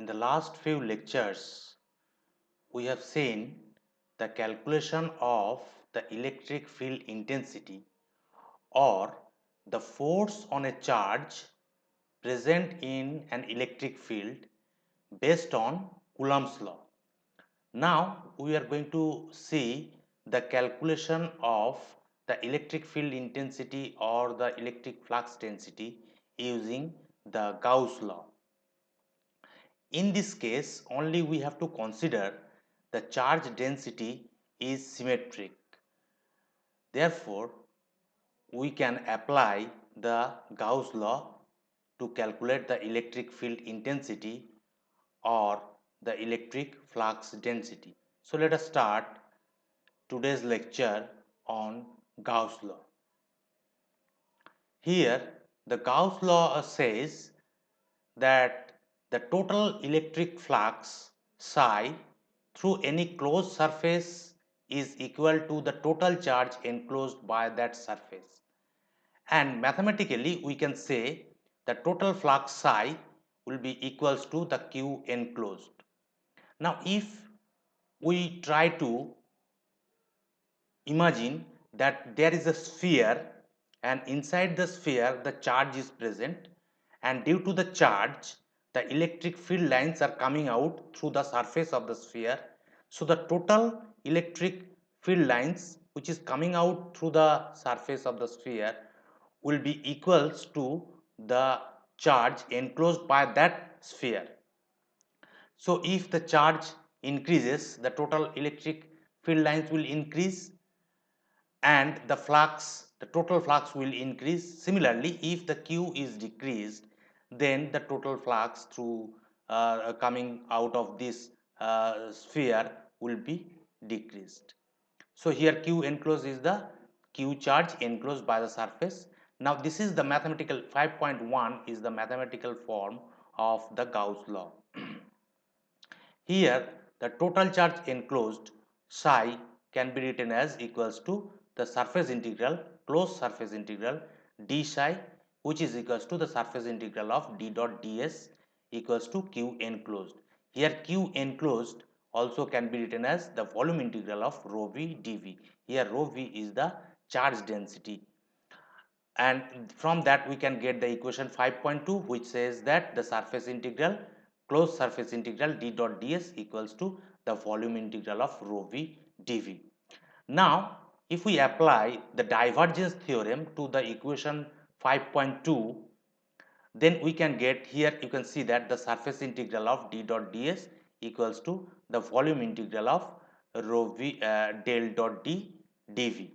In the last few lectures, we have seen the calculation of the electric field intensity or the force on a charge present in an electric field based on Coulomb's law. Now we are going to see the calculation of the electric field intensity or the electric flux density using the Gauss law. In this case, only we have to consider the charge density is symmetric. Therefore, we can apply the Gauss law to calculate the electric field intensity or the electric flux density. So, let us start today's lecture on Gauss law. Here, the Gauss law says that the total electric flux psi through any closed surface is equal to the total charge enclosed by that surface, and mathematically we can say the total flux psi will be equals to the q enclosed. Now if we try to imagine that there is a sphere and inside the sphere the charge is present, and due to the charge the electric field lines are coming out through the surface of the sphere. So the total electric field lines which is coming out through the surface of the sphere will be equals to the charge enclosed by that sphere. So if the charge increases, the total electric field lines will increase and the total flux will increase. Similarly, if the q is decreased, then the total flux through coming out of this sphere will be decreased. So here q enclosed is the q charge enclosed by the surface. Now this is the mathematical 5.1 is the mathematical form of the Gauss law. Here the total charge enclosed psi can be written as equals to the surface integral closed surface integral d psi, which is equals to the surface integral of d dot ds equals to q enclosed. Here q enclosed also can be written as the volume integral of rho v dv. Here rho v is the charge density, and from that we can get the equation 5.2, which says that the surface integral closed surface integral d dot ds equals to the volume integral of rho v dv. Now if we apply the divergence theorem to the equation 5.2, then we can get, here you can see that the surface integral of d dot ds equals to the volume integral of rho v del dot d dv.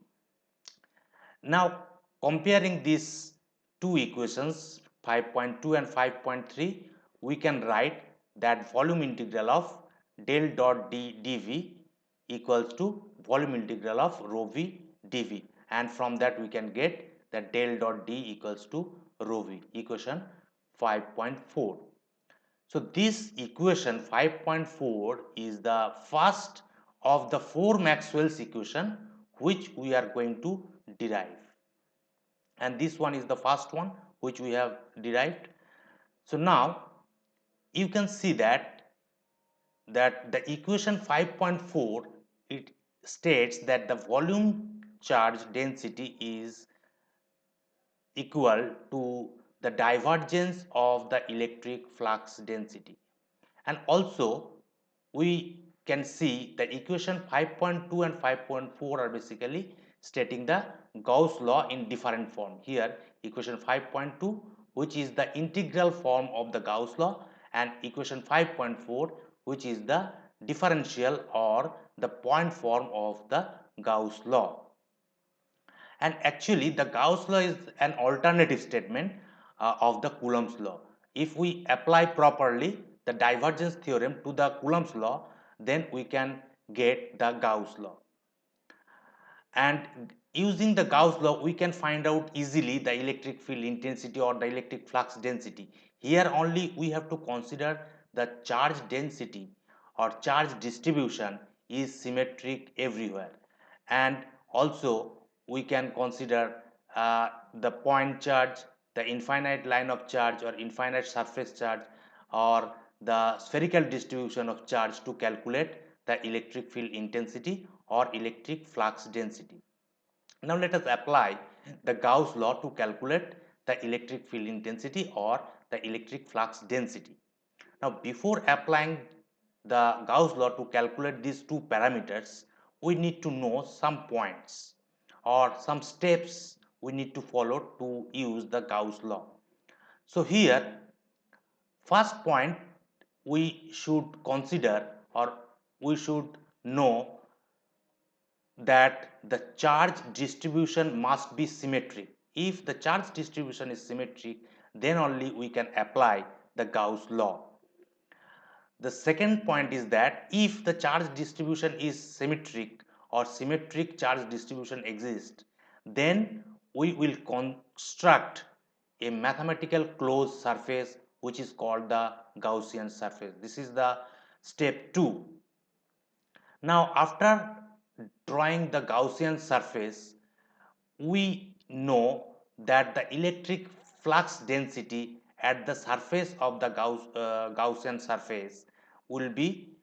Now comparing these two equations 5.2 and 5.3, we can write that volume integral of del dot d dv equals to volume integral of rho v dv, and from that we can get that del dot d equals to rho v, equation 5.4. So this equation 5.4 is the first of the four Maxwell's equation which we are going to derive, and this one is the first one which we have derived. So now you can see that the equation 5.4, it states that the volume charge density is equal to the divergence of the electric flux density, and also we can see the equation 5.2 and 5.4 are basically stating the Gauss law in different form. Here equation 5.2, which is the integral form of the Gauss law, and equation 5.4, which is the differential or the point form of the Gauss law. And actually the Gauss law is an alternative statement of the Coulomb's law. If we apply properly the divergence theorem to the Coulomb's law, then we can get the Gauss law. And using the Gauss law, we can find out easily the electric field intensity or the electric flux density. Here only we have to consider the charge density or charge distribution is symmetric everywhere, and also we can consider the point charge, the infinite line of charge or infinite surface charge, or the spherical distribution of charge to calculate the electric field intensity or electric flux density. Now let us apply the Gauss law to calculate the electric field intensity or the electric flux density. Now before applying the Gauss law to calculate these two parameters, we need to know some points or some steps we need to follow to use the Gauss law. So here, first point we should consider or we should know that the charge distribution must be symmetric. If the charge distribution is symmetric, then only we can apply the Gauss law. The second point is that if the charge distribution is symmetric or symmetric charge distribution exists, then we will construct a mathematical closed surface which is called the Gaussian surface. This is the step 2. Now after drawing the Gaussian surface, we know that the electric flux density at the surface of the Gaussian surface will be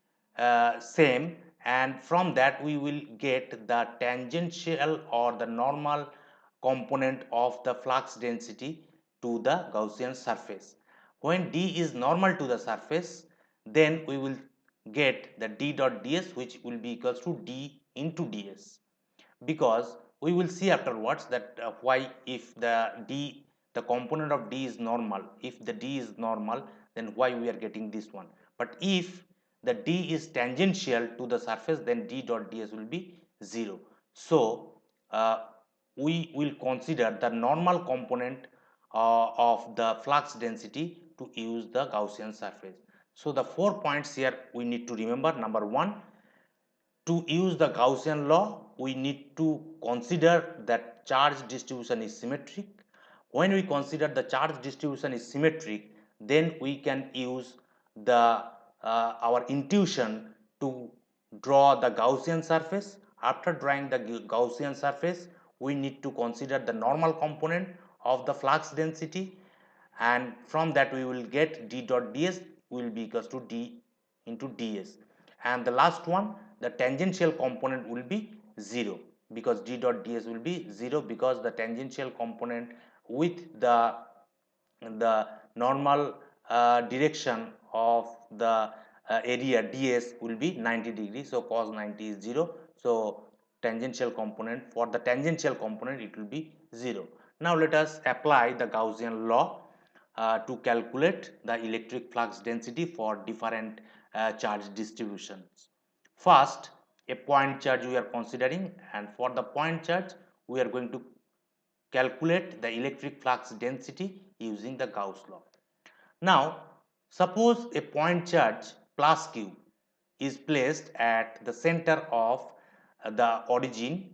same, and from that we will get the tangential or the normal component of the flux density to the Gaussian surface. When D is normal to the surface, then we will get the D dot ds, which will be equals to D into ds, because we will see afterwards that why, if the component of D is normal, if the D is normal, then why we are getting this one. But if the D is tangential to the surface, then D dot ds will be 0. So we will consider the normal component of the flux density to use the Gaussian surface. So the 4 points here we need to remember. Number 1, to use the Gaussian law, we need to consider that charge distribution is symmetric. When we consider the charge distribution is symmetric, then we can use the our intuition to draw the Gaussian surface. After drawing the Gaussian surface, we need to consider the normal component of the flux density, and from that we will get D dot ds will be equals to D into ds, and the last one, the tangential component will be 0, because D dot ds will be 0, because the tangential component with the normal direction of the area ds will be 90 degrees. So cos 90 is 0. So tangential component, for the tangential component it will be 0. Now let us apply the Gaussian law to calculate the electric flux density for different charge distributions. First, a point charge we are considering, and for the point charge we are going to calculate the electric flux density using the Gauss law. Now, suppose a point charge plus q is placed at the center of the origin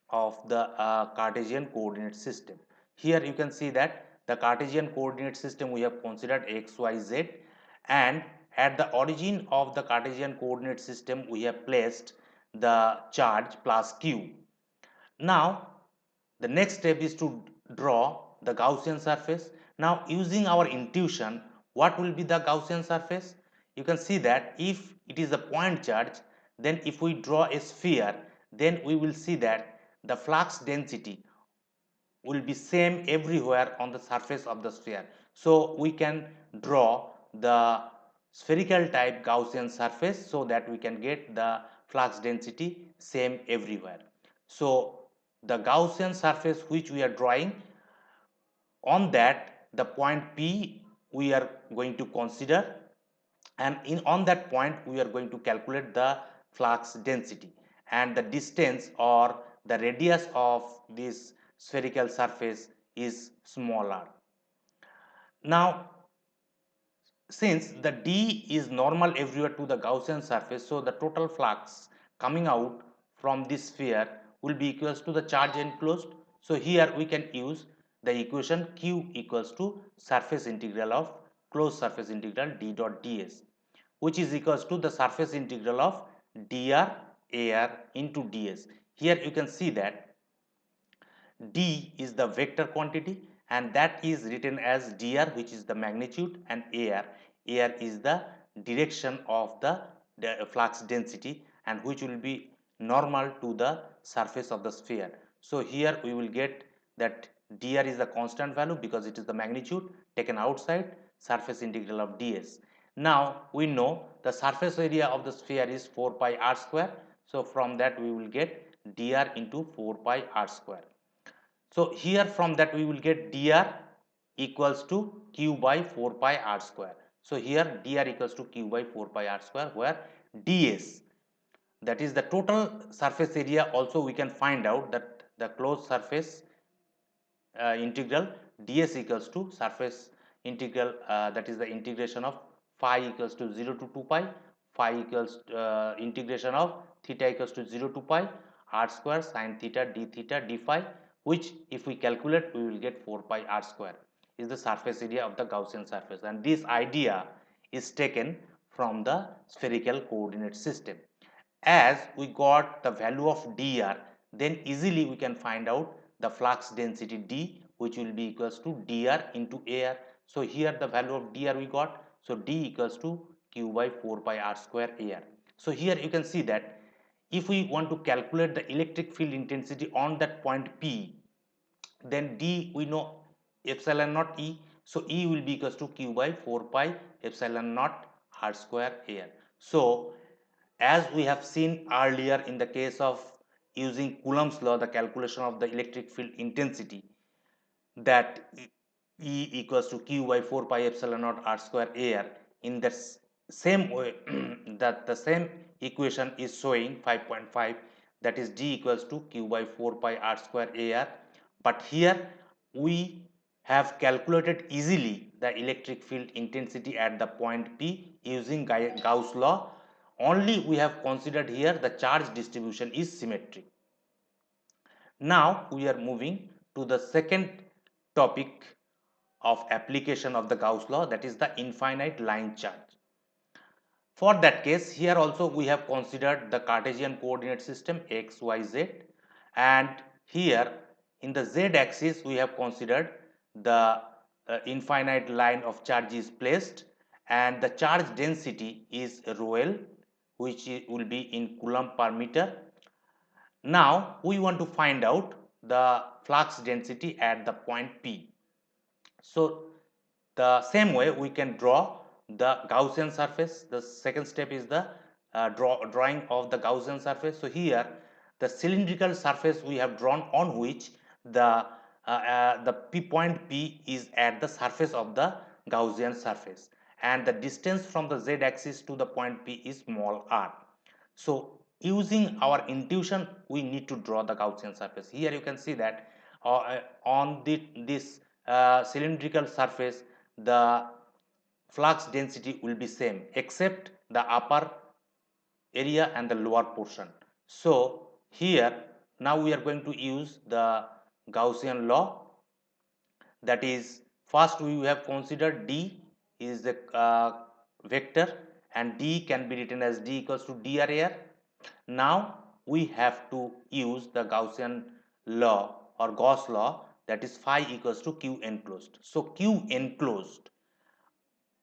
of the Cartesian coordinate system. Here you can see that the Cartesian coordinate system we have considered x, y, z, and at the origin of the Cartesian coordinate system we have placed the charge plus q. Now the next step is to draw the Gaussian surface. Now using our intuition, what will be the Gaussian surface? You can see that if it is a point charge, then if we draw a sphere, then we will see that the flux density will be same everywhere on the surface of the sphere. So we can draw the spherical type Gaussian surface so that we can get the flux density same everywhere. So the Gaussian surface which we are drawing, on that the point P we are going to consider, and on that point we are going to calculate the flux density, and the distance or the radius of this spherical surface is smaller. Now since the D is normal everywhere to the Gaussian surface, so the total flux coming out from this sphere will be equals to the charge enclosed. So here we can use the equation Q equals to surface integral of closed surface integral D dot ds, which is equals to the surface integral of dr ar into ds. Here you can see that D is the vector quantity, and that is written as dr, which is the magnitude, and ar. air is the direction of the flux density, and which will be normal to the surface of the sphere. So here we will get that dr is the constant value because it is the magnitude taken outside surface integral of ds. Now we know the surface area of the sphere is 4 pi r square. So from that we will get dr into 4 pi r square. So here from that we will get dr equals to q by 4 pi r square. So here dr equals to q by 4 pi r square, where ds, that is the total surface area, also we can find out that the closed surface integral ds equals to surface integral, that is the integration of phi equals to 0 to 2 pi, phi equals integration of theta equals to 0 to pi r square sin theta d phi, which if we calculate we will get 4 pi r square is the surface area of the Gaussian surface, and this idea is taken from the spherical coordinate system. As we got the value of dr, then easily we can find out the flux density d, which will be equals to dr into air. So here the value of dr we got, so d equals to q by 4 pi r square air. So here you can see that if we want to calculate the electric field intensity on that point p, then d we know epsilon naught e, so e will be equals to q by 4 pi epsilon naught r square air. So as we have seen earlier in the case of using Coulomb's law, the calculation of the electric field intensity, that E equals to q by 4 pi epsilon naught r square air, in the same way that the same equation is showing 5.5, that is d equals to q by 4 pi r square air. But here we have calculated easily the electric field intensity at the point P using Gauss law. Only we have considered here the charge distribution is symmetric. Now we are moving to the second topic of application of the Gauss law, that is the infinite line charge. For that case, here also we have considered the Cartesian coordinate system x, y, z, and here in the z axis we have considered the infinite line of charge is placed, and the charge density is rho l, which will be in coulomb per meter. Now we want to find out the flux density at the point P. So the same way we can draw the Gaussian surface. The second step is the drawing of the Gaussian surface. So here the cylindrical surface we have drawn, on which the point P is at the surface of the Gaussian surface, and the distance from the z axis to the point P is small r. So using our intuition we need to draw the Gaussian surface. Here you can see that on this cylindrical surface the flux density will be same except the upper area and the lower portion. So here now we are going to use the Gaussian law, that is first we have considered d is the vector, and d can be written as d equals to dr air. Now we have to use the Gaussian law or Gauss law, that is phi equals to q enclosed. So q enclosed,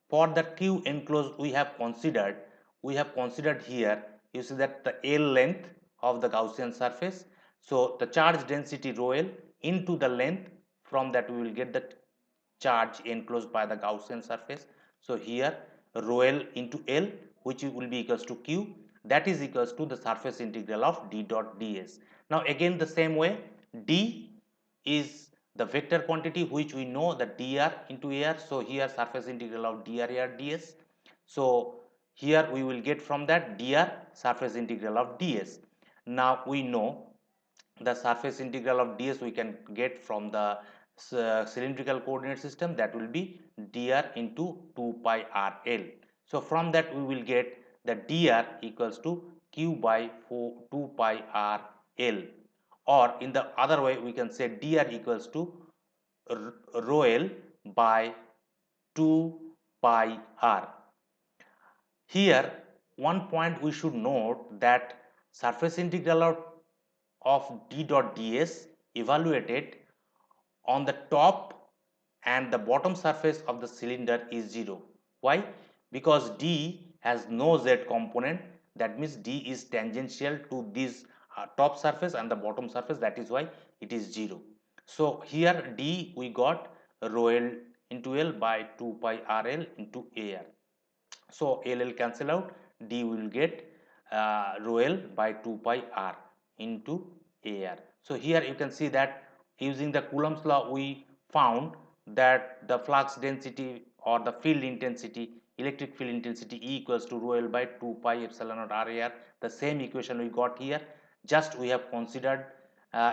for the q enclosed we have considered here, you see that the L length of the Gaussian surface. So the charge density rho L into the length, from that we will get the charge enclosed by the Gaussian surface. So here rho L into L, which will be equals to q, that is equals to the surface integral of d dot ds. Now again the same way, d is the vector quantity which we know that dr into air. So here surface integral of dr air ds. So here we will get from that dr surface integral of ds. Now we know the surface integral of ds we can get from the cylindrical coordinate system, that will be dr into 2 pi r l. So from that we will get the dr equals to q by 2 pi r l, or in the other way we can say dr equals to rho l by 2 pi r. Here one point we should note that surface integral of d dot ds evaluated on the top and the bottom surface of the cylinder is 0. Why? because D has no Z component, that means D is tangential to this top surface and the bottom surface, that is why it is 0. So here D we got rho L into L by 2 pi RL into AR. So LL cancel out, D will get rho L by 2 pi R into AR. So here you can see that using the Coulomb's law we found that the flux density or the field intensity, electric field intensity E equals to rho L by 2 pi epsilon naught RAR. The same equation we got here, just we have considered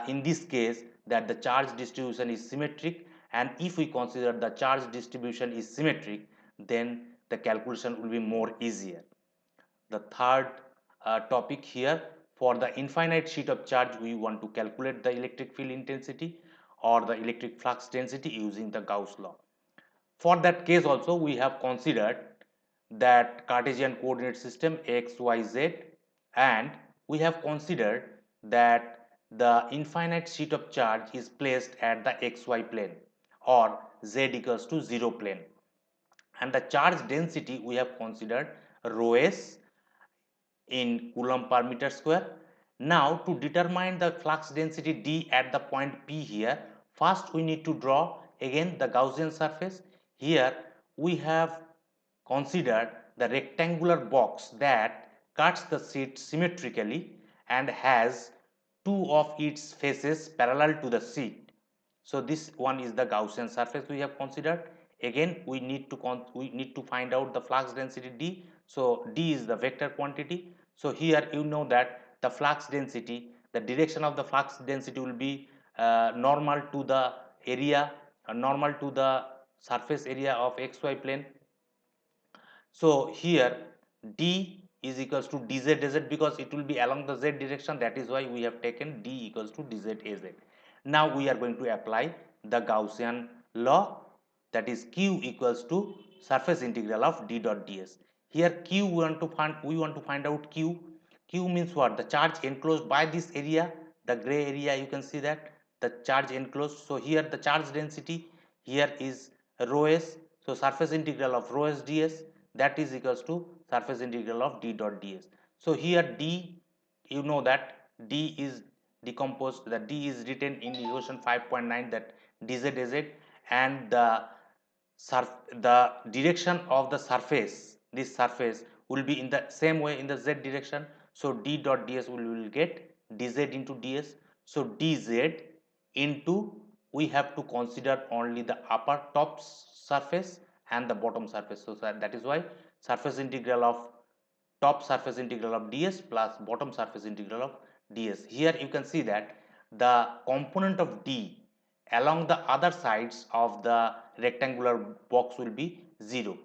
in this case that the charge distribution is symmetric, and if we consider the charge distribution is symmetric, then the calculation will be more easier. The third topic here, for the infinite sheet of charge we want to calculate the electric field intensity or the electric flux density using the Gauss law. For that case also we have considered that Cartesian coordinate system x, y, z, and we have considered that the infinite sheet of charge is placed at the xy plane or z equals to 0 plane, and the charge density we have considered rho s in coulomb per meter square. Now to determine the flux density D at the point P here, first we need to draw again the Gaussian surface. Here we have considered the rectangular box that cuts the sheet symmetrically and has two of its faces parallel to the sheet. So this one is the Gaussian surface we have considered. Again we need to find out the flux density D. So D is the vector quantity. So here you know that the flux density, the direction of the flux density will be normal to the area, normal to the surface area of xy plane. So here D is equals to dz az because it will be along the z direction, that is why we have taken D equals to dz az. Now we are going to apply the Gaussian law, that is Q equals to surface integral of D dot ds. Here Q we want to find out Q. Q means what? The charge enclosed by this area, the gray area, you can see that the charge enclosed. So here the charge density here is rho s. So surface integral of rho s ds, that is equals to surface integral of D dot ds. So here D, you know that D is decomposed, that D is written in equation 5.9, that dz az, and the direction of the surface, this surface will be in the same way in the z direction. So D dot ds will get dz into ds. So dz into, we have to consider only the upper top surface and the bottom surface. So that is why surface integral of top surface integral of ds plus bottom surface integral of ds. Here you can see that the component of D along the other sides of the rectangular box will be 0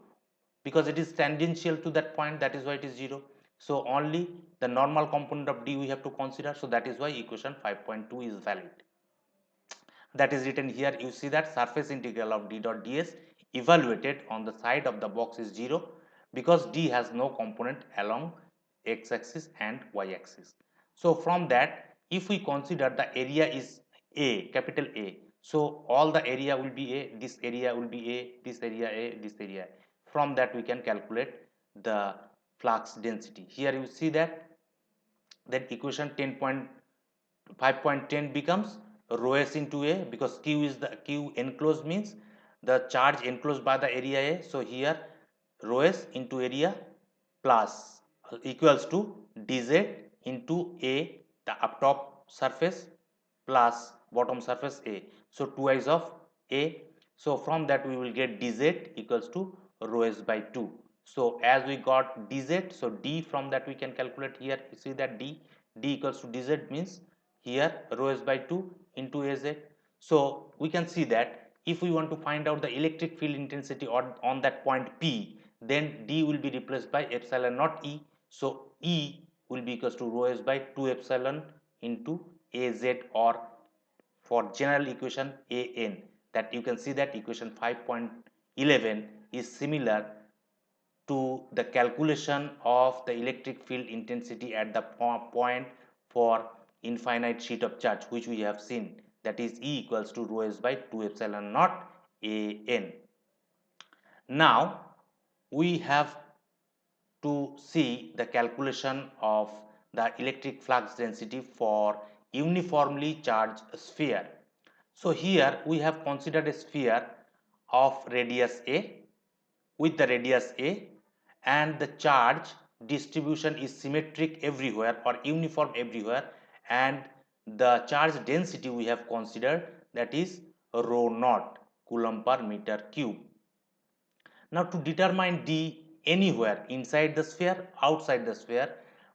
because it is tangential to that point, that is why it is 0. So only the normal component of D we have to consider. So that is why equation 5.2 is valid. That is written here. You see that surface integral of D dot ds evaluated on the side of the box is 0 because D has no component along x axis and y axis. So from that, if we consider the area is A, capital A, so all the area will be A, this area will be A, this area A, this area A. From that we can calculate the flux density. Here you see that equation 5.10 becomes rho s into A, because Q is the Q enclosed means the charge enclosed by the area A. So here rho s into area plus equals to dz into A, the up top surface, plus bottom surface A. So twice of A. So from that we will get dz equals to rho s by 2. So as we got dz, so D from that we can calculate. Here you see that D equals to dz means here rho s by 2 into az. So we can see that if we want to find out the electric field intensity on that point P, then D will be replaced by epsilon naught E. So E will be equals to rho s by 2 epsilon into az, or for general equation an, that you can see that equation 5.11 is similar to the calculation of the electric field intensity at the point for infinite sheet of charge, which we have seen, that is E equals to rho s by 2 epsilon naught an. Now we have to see the calculation of the electric flux density for uniformly charged sphere. So here we have considered a sphere of radius a, with the radius a, and the charge distribution is symmetric everywhere or uniform everywhere, and the charge density we have considered, that is rho naught coulomb per meter cube. Now to determine D anywhere inside the sphere, outside the sphere,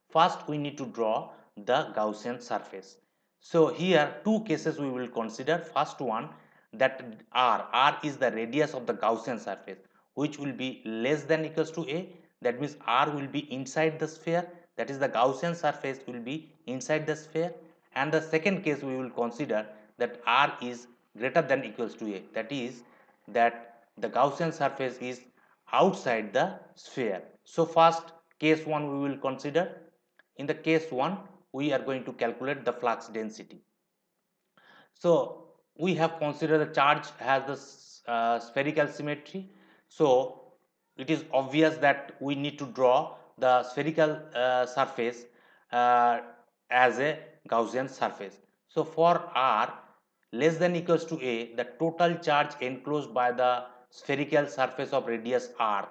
first we need to draw the Gaussian surface. So here two cases we will consider. First one, that R is the radius of the Gaussian surface, which will be less than equals to A. That means R will be inside the sphere, that is the Gaussian surface will be inside the sphere. And the second case we will consider that R is greater than equals to A, that is that the Gaussian surface is outside the sphere. So first case 1 we will consider. In the case 1 we are going to calculate the flux density. So we have considered the charge has the spherical symmetry. So it is obvious that we need to draw the spherical surface uh, as a Gaussian surface. So for R less than equals to A, the total charge enclosed by the spherical surface of radius R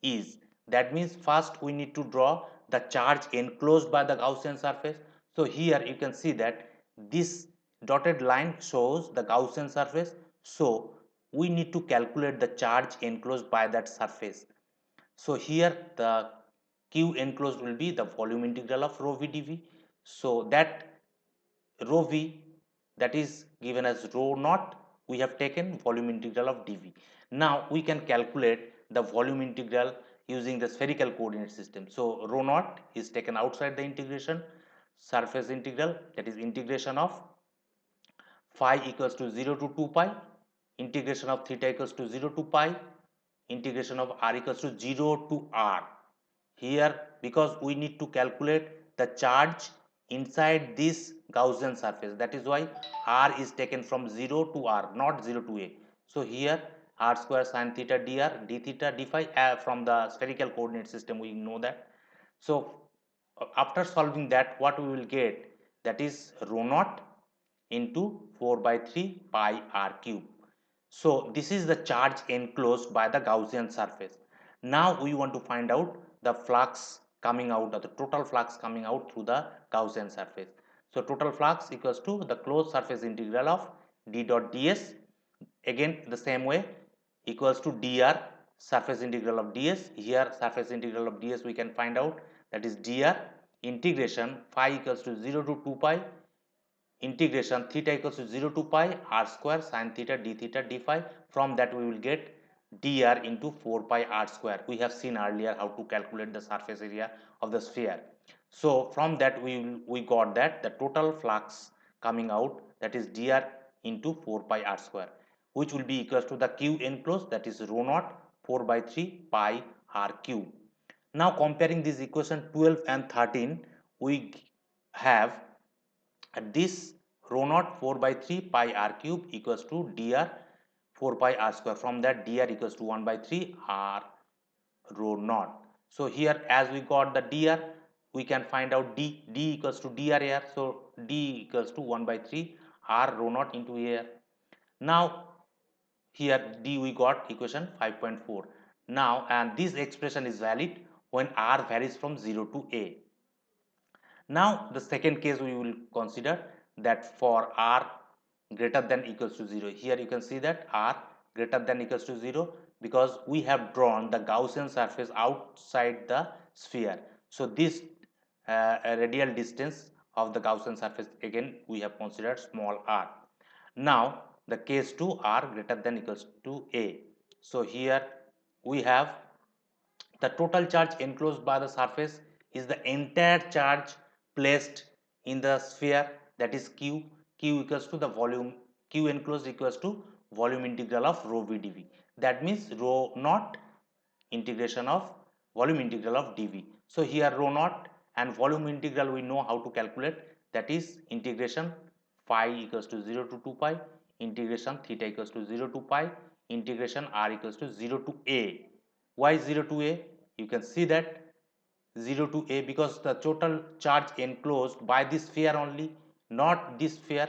is. That means first we need to draw the charge enclosed by the Gaussian surface. So here you can see that this dotted line shows the Gaussian surface. So we need to calculate the charge enclosed by that surface. So here the Q enclosed will be the volume integral of rho v dv. So that rho v, that is given as rho naught, we have taken volume integral of dv. Now we can calculate the volume integral using the spherical coordinate system. So rho naught is taken outside the integration, surface integral, that is integration of phi equals to 0 to 2 pi, integration of theta equals to 0 to pi, integration of r equals to 0 to r. Here because we need to calculate the charge inside this Gaussian surface, that is why r is taken from 0 to r, not 0 to a. So here r square sin theta dr d theta d phi, from the spherical coordinate system we know that. So after solving that, what we will get, that is rho naught into 4 by 3 pi r cube. So this is the charge enclosed by the Gaussian surface. Now we want to find out the flux coming out, or the total flux coming out through the Gaussian surface. So total flux equals to the closed surface integral of d dot ds, again the same way, equals to dr surface integral of ds. Here surface integral of ds we can find out, that is dr integration phi equals to 0 to 2 pi integration theta equals to 0 to pi r square sin theta d theta d phi. From that we will get dr into 4 pi r square. We have seen earlier how to calculate the surface area of the sphere. So from that we got that the total flux coming out, that is dr into 4 pi r square, which will be equals to the q enclosed, that is rho naught 4 by 3 pi r cube. Now comparing this equation 12 and 13, we have this rho naught 4 by 3 pi r cube equals to dr 4 pi r square. From that dr equals to 1 by 3 r rho naught. So here as we got the dr, we can find out d equals to dr here. So d equals to 1 by 3 r rho naught into air. Now here d we got equation 5.4. Now and this expression is valid when r varies from 0 to a. Now the second case we will consider, that for r greater than equals to 0. Here you can see that r greater than equals to 0, because we have drawn the Gaussian surface outside the sphere. So this radial distance of the Gaussian surface, again we have considered small r. Now the case 2, r greater than equals to a. So here we have the total charge enclosed by the surface is the entire charge placed in the sphere, that is q. Q equals to the volume, q enclosed equals to volume integral of rho v dv. That means rho naught integration of volume integral of dv. So here rho naught and volume integral we know how to calculate, that is integration phi equals to 0 to 2 pi, integration theta equals to 0 to pi, integration r equals to 0 to a. Why 0 to a? You can see that 0 to a because the total charge enclosed by this sphere only, not this sphere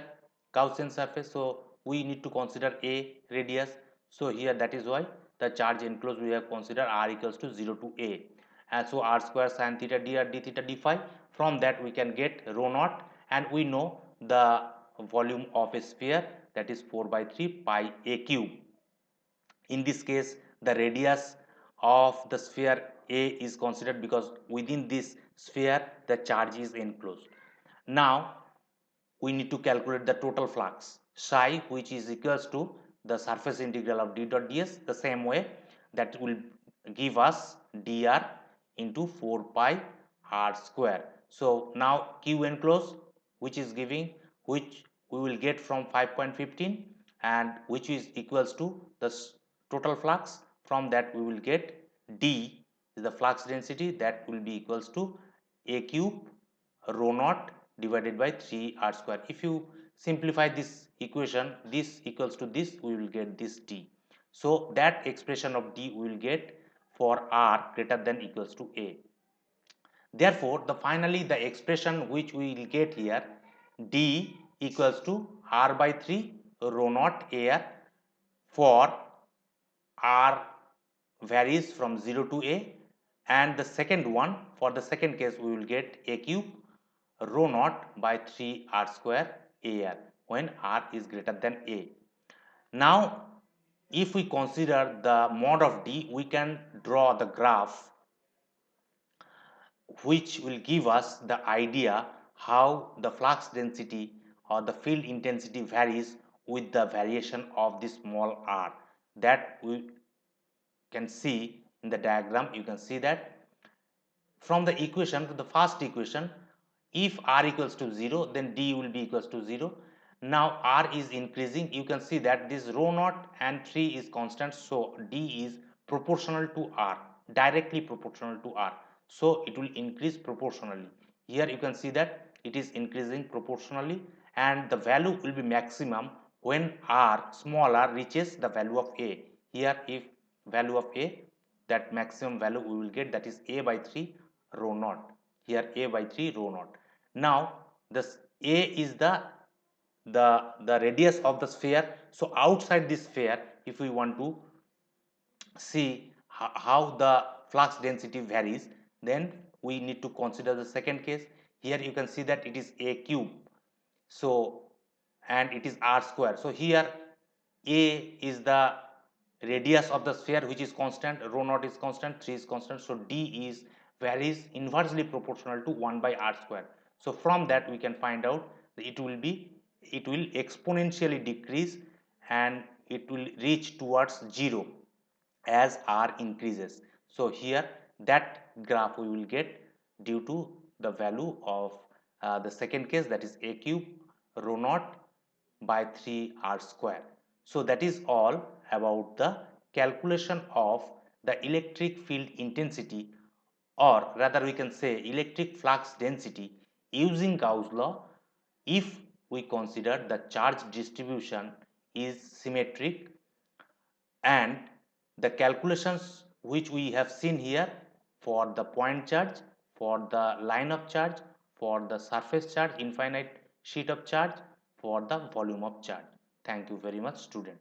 Gaussian surface. So we need to consider a radius. So here that is why the charge enclosed we have considered r equals to 0 to a, and so r square sin theta d r d theta d phi. From that we can get rho naught, and we know the volume of a sphere, that is 4 by 3 pi a cube. In this case the radius of the sphere a is considered because within this sphere the charge is enclosed. Now we need to calculate the total flux psi, which is equals to the surface integral of d dot ds, the same way that will give us dr into 4 pi r square. So now q enclosed, which is giving, which we will get from 5.15, and which is equals to the total flux. From that we will get d is the flux density, that will be equals to a cube rho naught divided by 3 r square. If you simplify this equation, this equals to this, we will get this d. So that expression of d we will get for r greater than equals to a. Therefore the finally the expression which we will get here, d equals to r by 3 rho naught air for r varies from 0 to a, and the second one, for the second case we will get a cube rho naught by 3 r square air when r is greater than a. Now if we consider the mod of d, we can draw the graph which will give us the idea how the flux density or the field intensity varies with the variation of this small r. That we can see in the diagram. You can see that from the equation, to the first equation, if r equals to 0, then d will be equals to 0. Now r is increasing, you can see that this rho naught and 3 is constant, so d is proportional to r, directly proportional to r, so it will increase proportionally. Here you can see that it is increasing proportionally, and the value will be maximum when r, small r, reaches the value of a. Here if value of a, that maximum value we will get, that is a by 3 rho naught. Here a by 3 rho naught. Now this a is the radius of the sphere. So outside this sphere, if we want to see how the flux density varies, then we need to consider the second case. Here you can see that it is a cube, so and it is r square. So here a is the radius of the sphere, which is constant, rho naught is constant, 3 is constant, so d is varies inversely proportional to 1 by r square. So from that we can find out that it will exponentially decrease, and it will reach towards 0 as r increases. So here that graph we will get due to the value of the second case, that is a cube rho naught by 3 r square. So that is all about the calculation of the electric field intensity, or rather we can say electric flux density, using Gauss law if we consider the charge distribution is symmetric, and the calculations which we have seen here for the point charge, for the line of charge, for the surface charge, infinite sheet of charge, for the volume of charge. Thank you very much, student.